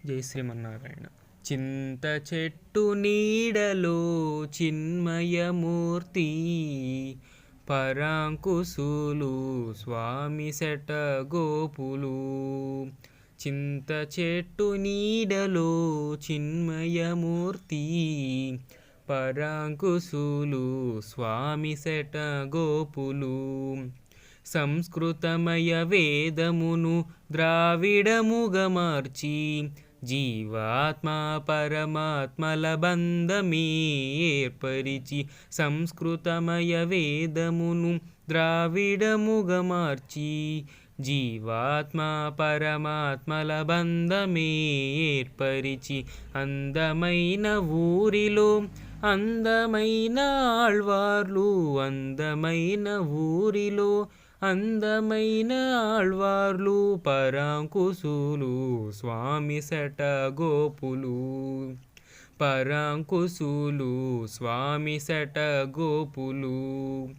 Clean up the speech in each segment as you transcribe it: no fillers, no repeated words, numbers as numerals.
జై శ్రీమన్నారాయణ. చింత చెట్టు నీడలో చిన్మయమూర్తి, పరాంకుశులు స్వామి శట గోపులు. చింత చెట్టు నీడలో చిన్మయమూర్తి, పరాంకుశులు స్వామి శట గోపులు. సంస్కృతమయ వేదమును ద్రావిడముగా మార్చి, జీవాత్మ పరమాత్మల బంధమే ఏర్పరిచి. సంస్కృతమయ వేదమును ద్రావిడముగా మార్చి, జీవాత్మ పరమాత్మల బంధమే ఏర్పరిచి. అందమైన ఊరిలో అందమైన ఆళ్వార్లు, అందమైన ఊరిలో అందమైన ఆళ్వార్లు, పరాంకుశులు స్వామి శట గోపులు. పరాంకుశులు స్వామి శట గోపులు.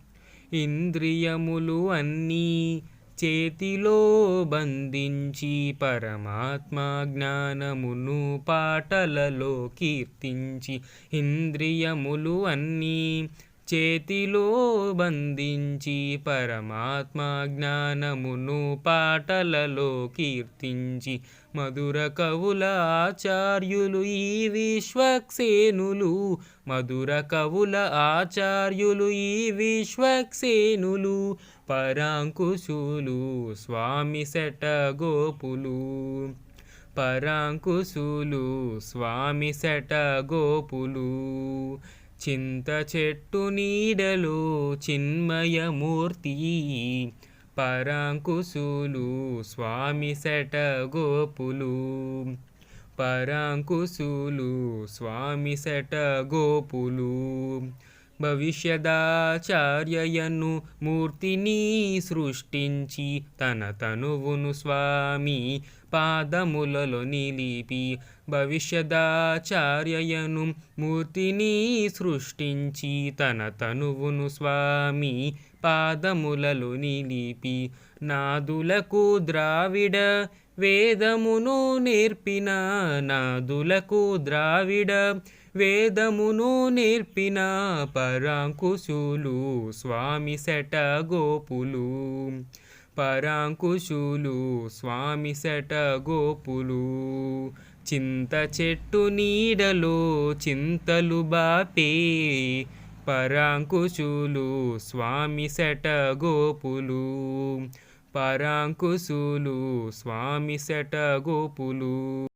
ఇంద్రియములు అన్నీ చేతిలో బంధించి, పరమాత్మ జ్ఞానమును పాటలలో కీర్తించి. ఇంద్రియములు అన్నీ చేతిలో బంధించి, పరమాత్మ జ్ఞానమును పాటలలో కీర్తించి. మధుర కవుల ఆచార్యులు ఈ విశ్వక్సేనులు, మధుర కవుల ఆచార్యులు ఈ విశ్వక్సేనులు, పరాంకుశులు స్వామి శట గోపులు. పరాంకుశులు స్వామి శట గోపులు. చింత చెట్టు నీడలో చిన్మయమూర్తి, పరాంకుశులు స్వామి శట గోపులు. పరాంకుశులు స్వామి శట గోపులు. భవిష్యదాచార్యయను మూర్తిని సృష్టించి, తన తనువును స్వామి పాదములలో నిలిపి. భవిష్యదాచార్యయను మూర్తిని సృష్టించి, తన తనువును స్వామి పాదములలో నిలిపి. నాదులకు ద్రావిడ వేదమును నేర్పిన, నాదులకు ద్రావిడ వేదమును నేర్పిన, పరాంకుశులు స్వామి శట గోపులు. పరాంకుశులు స్వామి శట గోపులు. చింత చెట్టు నీడలో చింతలు బాపే, పరాంకుశులు స్వామి శట గోపులు. పరాంకుశులు స్వామి శట గోపులు.